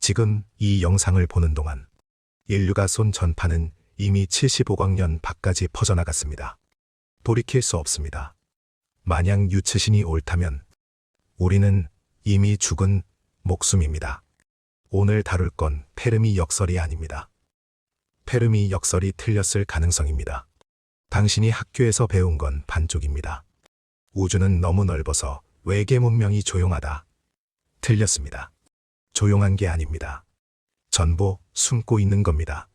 지금 이 영상을 보는 동안 인류가 쏜 전파는 이미 75억 년 밖까지 퍼져나갔습니다. 돌이킬 수 없습니다. 만약 유츠신이 옳다면 우리는 이미 죽은 목숨입니다. 오늘 다룰 건 페르미 역설이 아닙니다. 페르미 역설이 틀렸을 가능성입니다. 당신이 학교에서 배운 건 반쪽입니다. 우주는 너무 넓어서 외계 문명이 조용하다. 틀렸습니다. 조용한 게 아닙니다. 전부 숨고 있는 겁니다.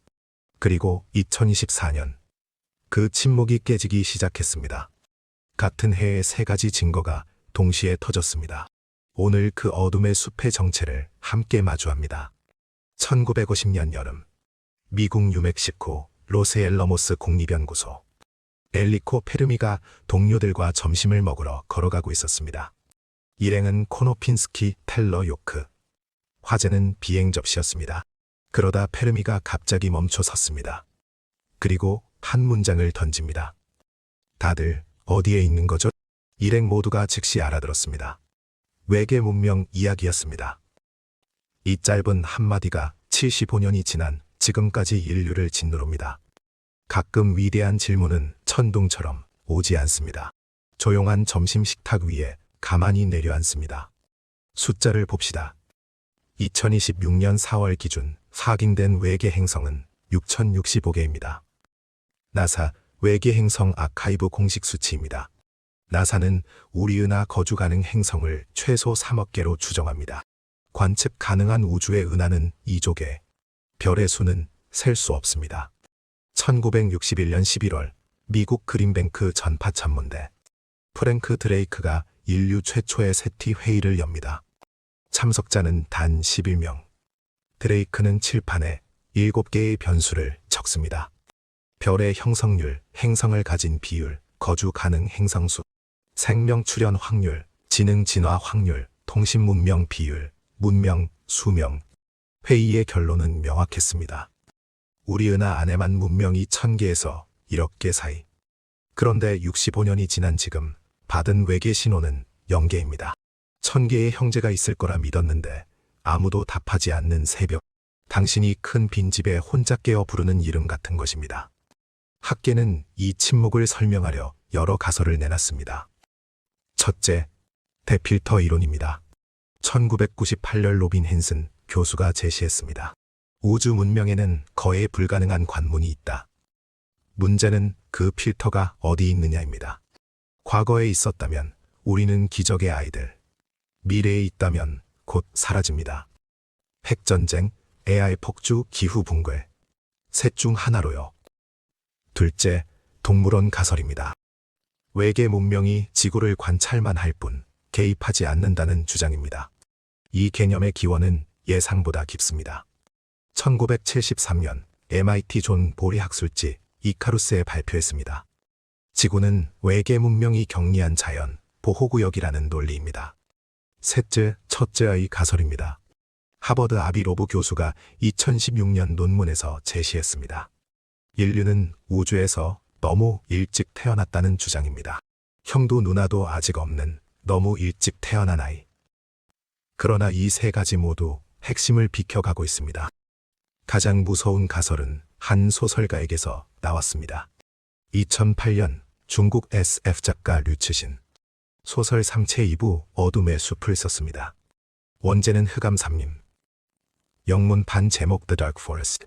그리고 2024년 그 침묵이 깨지기 시작했습니다. 같은 해에 세 가지 증거가 동시에 터졌습니다. 오늘 그 어둠의 숲의 정체를 함께 마주합니다. 1950년 여름 미국 뉴멕시코 로스앨러모스 국립연구소. 엘리코 페르미가 동료들과 점심을 먹으러 걸어가고 있었습니다. 일행은 코노핀스키 텔러 요크. 화제는 비행 접시였습니다. 그러다 페르미가 갑자기 멈춰 섰습니다. 그리고 한 문장을 던집니다. 다들 어디에 있는 거죠? 일행 모두가 즉시 알아들었습니다. 외계 문명 이야기였습니다. 이 짧은 한마디가 75년이 지난 지금까지 인류를 짓누릅니다. 가끔 위대한 질문은 천둥처럼 오지 않습니다. 조용한 점심 식탁 위에 가만히 내려앉습니다. 숫자를 봅시다. 2026년 4월 기준 확인된 외계 행성은 6065개입니다. 나사 외계 행성 아카이브 공식 수치입니다. 나사는 우리 은하 거주 가능 행성을 최소 3억 개로 추정합니다. 관측 가능한 우주의 은하는 2조 개. 별의 수는 셀 수 없습니다. 1961년 11월 미국 그린뱅크 전파 천문대 프랭크 드레이크가 인류 최초의 세티 회의를 엽니다. 참석자는 단 11명. 드레이크는 칠판에 7개의 변수를 적습니다. 별의 형성률, 행성을 가진 비율, 거주 가능 행성수, 생명 출현 확률, 지능 진화 확률, 통신 문명 비율, 문명, 수명. 회의의 결론은 명확했습니다. 우리 은하 안에만 문명이 1000개에서 1억 개 사이. 그런데 65년이 지난 지금 받은 외계 신호는 0개입니다. 1000개의 형제가 있을 거라 믿었는데 아무도 답하지 않는 새벽. 당신이 큰 빈집에 혼자 깨어 부르는 이름 같은 것입니다. 학계는 이 침묵을 설명하려 여러 가설을 내놨습니다. 첫째, 대필터 이론입니다. 1998년 로빈 헨슨 교수가 제시했습니다. 우주 문명에는 거의 불가능한 관문이 있다. 문제는 그 필터가 어디 있느냐입니다. 과거에 있었다면 우리는 기적의 아이들, 미래에 있다면 곧 사라집니다. 핵전쟁, AI 폭주, 기후 붕괴. 셋 중 하나로요. 둘째, 동물원 가설입니다. 외계 문명이 지구를 관찰만 할 뿐 개입하지 않는다는 주장입니다. 이 개념의 기원은 예상보다 깊습니다. 1973년 MIT 존 보리 학술지 이카루스에 발표했습니다. 지구는 외계 문명이 격리한 자연 보호구역이라는 논리입니다. 셋째, 첫째의 가설입니다. 하버드 아비로브 교수가 2016년 논문에서 제시했습니다. 인류는 우주에서 너무 일찍 태어났다는 주장입니다. 형도 누나도 아직 없는 너무 일찍 태어난 아이. 그러나 이 세 가지 모두 핵심을 비켜가고 있습니다. 가장 무서운 가설은 한 소설가에게서 나왔습니다. 2008년 중국 SF 작가 류츠신. 소설 3체 2부 어둠의 숲을 썼습니다. 원제는 흑암삼림. 영문판 제목 The Dark Forest.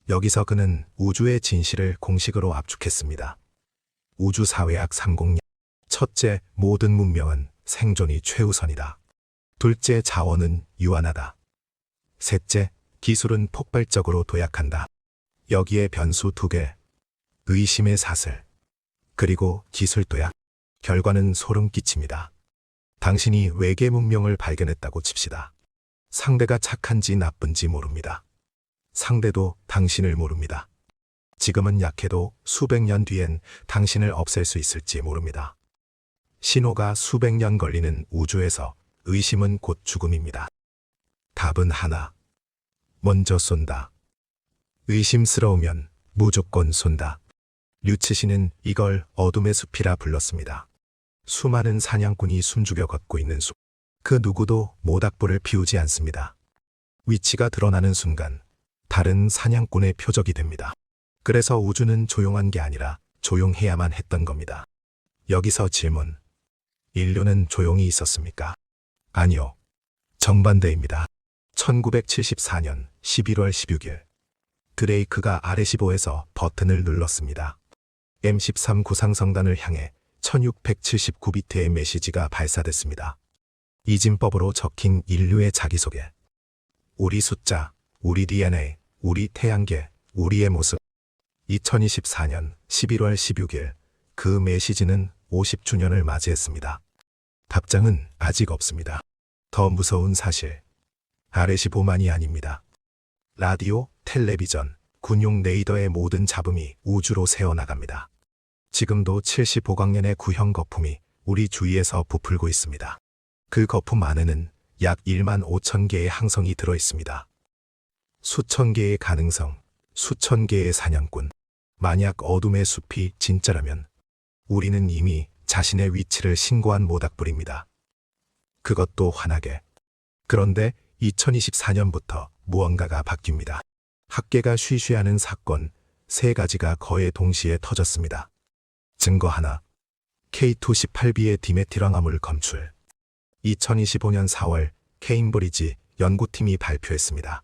여기서 그는 우주의 진실을 공식으로 압축했습니다. 우주사회학 306. 첫째, 모든 문명은 생존이 최우선이다. 둘째, 자원은 유한하다. 셋째, 기술은 폭발적으로 도약한다. 여기에 변수 2개. 의심의 사슬. 그리고 기술 도약. 결과는 소름 끼칩니다. 당신이 외계 문명을 발견했다고 칩시다. 상대가 착한지 나쁜지 모릅니다. 상대도 당신을 모릅니다. 지금은 약해도 수백 년 뒤엔 당신을 없앨 수 있을지 모릅니다. 신호가 수백 년 걸리는 우주에서 의심은 곧 죽음입니다. 답은 하나. 먼저 쏜다. 의심스러우면 무조건 쏜다. 류츠신은 이걸 어둠의 숲이라 불렀습니다. 수많은 사냥꾼이 숨죽여 걷고 있는 숲. 그 누구도 모닥불을 피우지 않습니다. 위치가 드러나는 순간 다른 사냥꾼의 표적이 됩니다. 그래서 우주는 조용한 게 아니라 조용해야만 했던 겁니다. 여기서 질문. 인류는 조용히 있었습니까? 아니요. 정반대입니다. 1974년 11월 16일 드레이크가 R15에서 버튼을 눌렀습니다. M13 구상성단을 향해 1679비트의 메시지가 발사됐습니다. 이진법으로 적힌 인류의 자기소개. 우리 숫자, 우리 DNA, 우리 태양계, 우리의 모습. 2024년 11월 16일 그 메시지는 50주년을 맞이했습니다. 답장은 아직 없습니다. 더 무서운 사실. R15만이 아닙니다. 라디오, 텔레비전, 군용 레이더의 모든 잡음이 우주로 새어나갑니다. 지금도 75광년의 구형 거품이 우리 주위에서 부풀고 있습니다. 그 거품 안에는 약 1만 5천 개의 항성이 들어 있습니다. 수천 개의 가능성, 수천 개의 사냥꾼. 만약 어둠의 숲이 진짜라면 우리는 이미 자신의 위치를 신고한 모닥불입니다. 그것도 환하게. 그런데 2024년부터 무언가가 바뀝니다. 학계가 쉬쉬하는 사건 3가지가 거의 동시에 터졌습니다. 증거 하나. K218B의 디메틸황화물 검출. 2025년 4월 케임브리지 연구팀이 발표했습니다.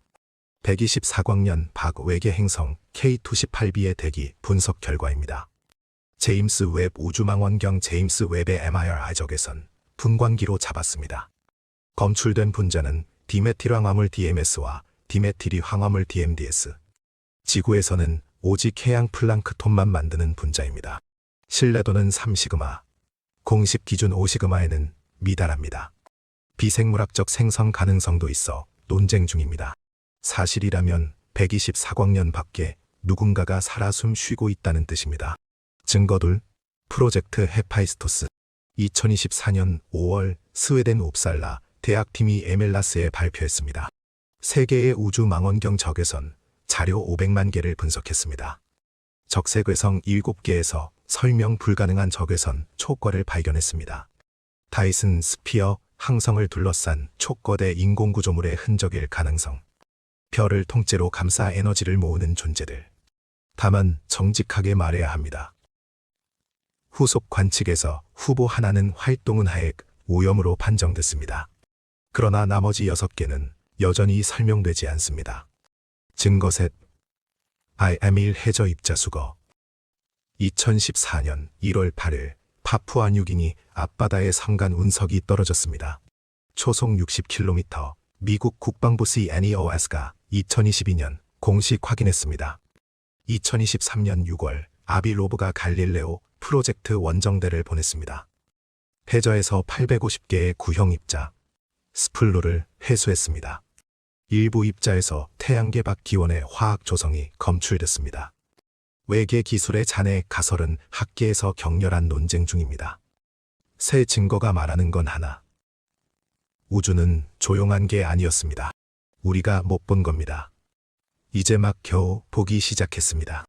124광년 밖 외계 행성 K218B의 대기 분석 결과입니다. 제임스 웹 우주망원경 제임스 웹의 MIR 적외선 분광기로 잡았습니다. 검출된 분자는 디메틸황화물 DMS와 디메틸이 황화물 DMDS. 지구에서는 오직 해양 플랑크톤만 만드는 분자입니다. 신뢰도는 3시그마. 공식 기준 5시그마에는 미달합니다. 비생물학적 생성 가능성도 있어 논쟁 중입니다. 사실이라면 124광년 밖에 누군가가 살아 숨 쉬고 있다는 뜻입니다. 증거둘. 프로젝트 헤파이스토스. 2024년 5월 스웨덴 옵살라 대학팀이 에멜라스에 발표했습니다. 세계의 우주 망원경 적외선 자료 500만 개를 분석했습니다. 적색외성 7개에서 설명 불가능한 적외선 초과를 발견했습니다. 다이슨 스피어 항성을 둘러싼 초거대 인공구조물의 흔적일 가능성. 별을 통째로 감싸 에너지를 모으는 존재들. 다만 정직하게 말해야 합니다. 후속 관측에서 후보 하나는 활동은하의 오염으로 판정됐습니다. 그러나 나머지 6개는 여전히 설명되지 않습니다. 증거 셋. IM1 해저 입자수거. 2014년 1월 8일 파푸아뉴기니 앞바다에 성간 운석이 떨어졌습니다. 초속 60km. 미국 국방부 CNEOS가 2022년 공식 확인했습니다. 2023년 6월 아비로브가 갈릴레오 프로젝트 원정대를 보냈습니다. 해저에서 850개의 구형 입자, 스플루를 회수했습니다. 일부 입자에서 태양계 밖 기원의 화학 조성이 검출됐습니다. 외계 기술의 잔해 가설은 학계에서 격렬한 논쟁 중입니다. 새 증거가 말하는 건 하나. 우주는 조용한 게 아니었습니다. 우리가 못 본 겁니다. 이제 막 겨우 보기 시작했습니다.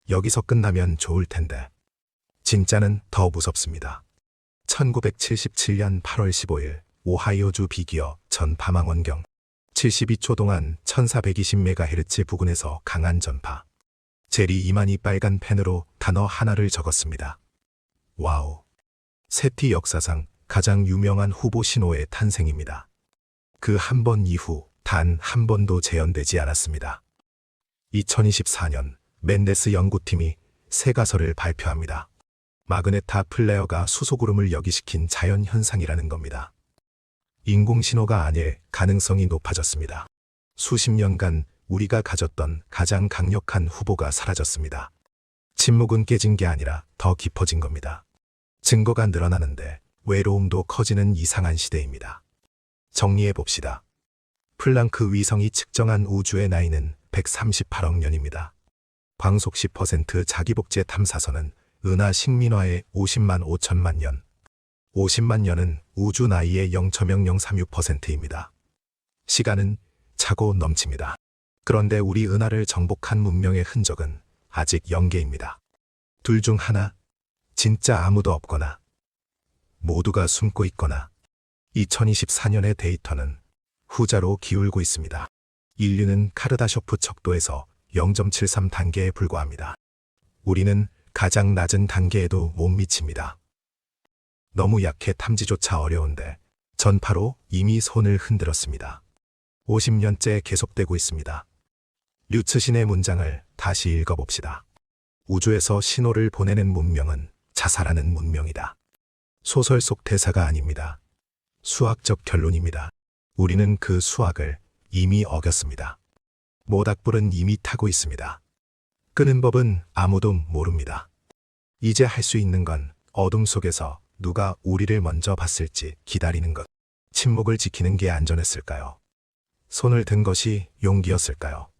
여기서 끝나면 좋을 텐데. 진짜는 더 무섭습니다. 1977년 8월 15일 오하이오주 비기어 전파망원경. 72초 동안 1420MHz 부근에서 강한 전파. 제리 이만희 빨간 펜으로 단어 하나를 적었습니다. 와우. 세티 역사상 가장 유명한 후보 신호의 탄생입니다. 그 한 번 이후 단 한 번도 재현되지 않았습니다. 2024년 멘데스 연구팀이 새 가설을 발표합니다. 마그네타 플레어가 수소구름을 여기시킨 자연현상이라는 겁니다. 인공신호가 아닐 가능성이 높아졌습니다. 수십 년간 우리가 가졌던 가장 강력한 후보가 사라졌습니다. 침묵은 깨진 게 아니라 더 깊어진 겁니다. 증거가 늘어나는데 외로움도 커지는 이상한 시대입니다. 정리해 봅시다. 플랑크 위성이 측정한 우주의 나이는 138억 년입니다. 광속 10% 자기복제 탐사선은 은하 식민화의 50만 5천만 년. 50만 년은 우주 나이의 0.0036%입니다. 시간은 차고 넘칩니다. 그런데 우리 은하를 정복한 문명의 흔적은 아직 0개입니다. 둘 중 하나, 진짜 아무도 없거나 모두가 숨고 있거나 2024년의 데이터는 후자로 기울고 있습니다. 인류는 카르다쇼프 척도에서 0.73 단계에 불과합니다. 우리는 가장 낮은 단계에도 못 미칩니다. 너무 약해 탐지조차 어려운데 전파로 이미 손을 흔들었습니다. 50년째 계속되고 있습니다. 류츠신의 문장을 다시 읽어봅시다. 우주에서 신호를 보내는 문명은 자살하는 문명이다. 소설 속 대사가 아닙니다. 수학적 결론입니다. 우리는 그 수학을 이미 어겼습니다. 모닥불은 이미 타고 있습니다. 끄는 법은 아무도 모릅니다. 이제 할 수 있는 건 어둠 속에서 누가 우리를 먼저 봤을지 기다리는 것. 침묵을 지키는 게 안전했을까요? 손을 든 것이 용기였을까요?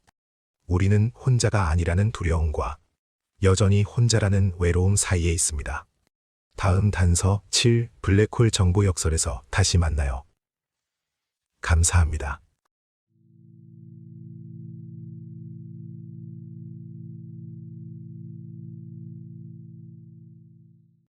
우리는 혼자가 아니라는 두려움과 여전히 혼자라는 외로움 사이에 있습니다. 다음 단서 7 블랙홀 정보 역설에서 다시 만나요. 감사합니다.